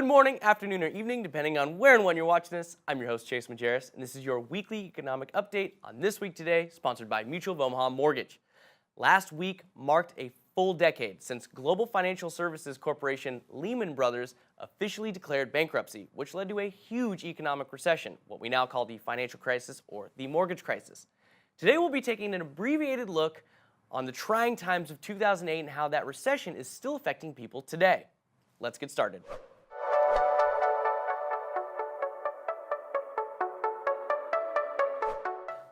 Good morning, afternoon, or evening, depending on where and when you're watching this. I'm your host, Chase Majerus, and this is your weekly economic update on This Week Today, sponsored by Mutual of Omaha Mortgage. Last week marked a full decade since global financial services corporation Lehman Brothers officially declared bankruptcy, which led to a huge economic recession, what we now call the financial crisis or the mortgage crisis. Today we'll be taking an abbreviated look on the trying times of 2008 and how that recession is still affecting people today. Let's get started.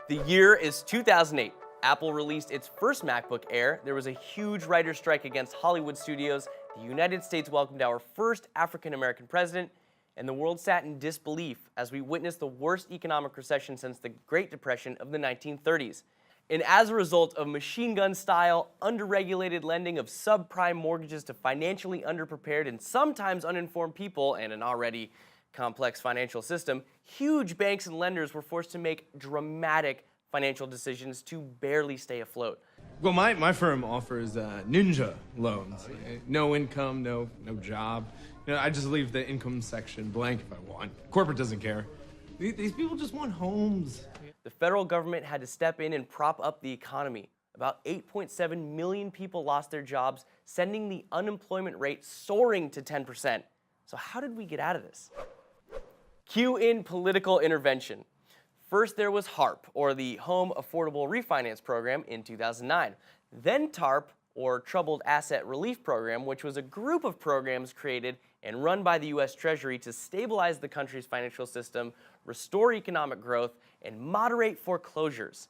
The year is 2008. Apple released its first MacBook Air. There was a huge writer's strike against Hollywood studios. The United States welcomed our first African-American president, and the world sat in disbelief as we witnessed the worst economic recession since the Great Depression of the 1930s. And as a result of machine gun-style, underregulated lending of subprime mortgages to financially underprepared and sometimes uninformed people and an already complex financial system, huge banks and lenders were forced to make dramatic financial decisions to barely stay afloat. Well, my firm offers ninja loans. No income, no job. I just leave the income section blank if I want. Corporate doesn't care. These people just want homes. The federal government had to step in and prop up the economy. About 8.7 million people lost their jobs, sending the unemployment rate soaring to 10%. So how did we get out of this? Cue in political intervention. First there was HARP, or the Home Affordable Refinance Program, in 2009. Then TARP, or Troubled Asset Relief Program, which was a group of programs created and run by the U.S. Treasury to stabilize the country's financial system, restore economic growth, and moderate foreclosures.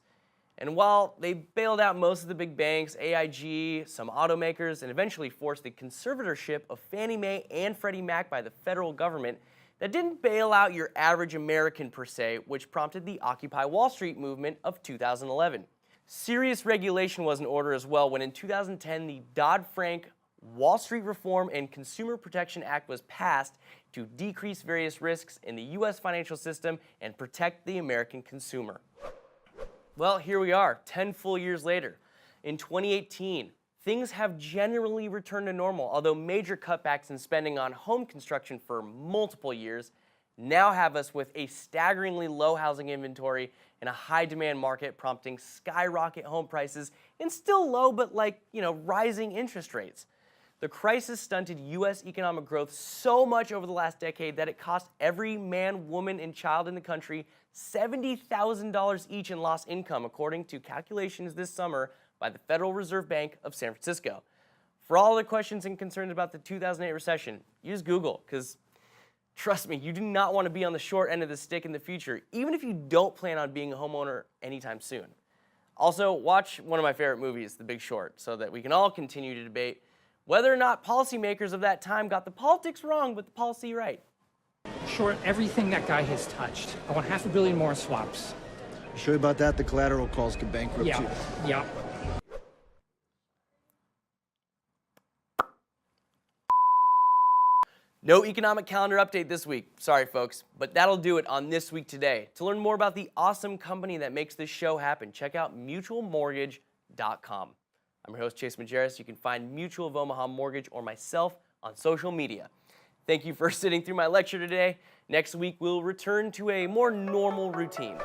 And while they bailed out most of the big banks, AIG, some automakers, and eventually forced the conservatorship of Fannie Mae and Freddie Mac by the federal government, that didn't bail out your average American per se, which prompted the Occupy Wall Street movement of 2011. Serious regulation was in order as well when in 2010 the Dodd-Frank Wall Street Reform and Consumer Protection Act was passed to decrease various risks in the U.S. financial system and protect the American consumer. Well, here we are, 10 full years later. In 2018, things have generally returned to normal, although major cutbacks in spending on home construction for multiple years now have us with a staggeringly low housing inventory and a high demand market prompting skyrocket home prices and still low but rising interest rates. The crisis stunted U.S. economic growth so much over the last decade that it cost every man, woman, and child in the country $70,000 each in lost income, according to calculations this summer by the Federal Reserve Bank of San Francisco. For all the questions and concerns about the 2008 recession, use Google, because trust me, you do not want to be on the short end of the stick in the future, even if you don't plan on being a homeowner anytime soon. Also, watch one of my favorite movies, The Big Short, so that we can all continue to debate whether or not policymakers of that time got the politics wrong but the policy right. Short everything that guy has touched. I want $500 million more swaps. You sure about that? The collateral calls could bankrupt you. Yeah. No economic calendar update this week. Sorry, folks, but that'll do it on This Week Today. To learn more about the awesome company that makes this show happen, check out mutualmortgage.com. I'm your host, Chase Majerus. You can find Mutual of Omaha Mortgage or myself on social media. Thank you for sitting through my lecture today. Next week, we'll return to a more normal routine.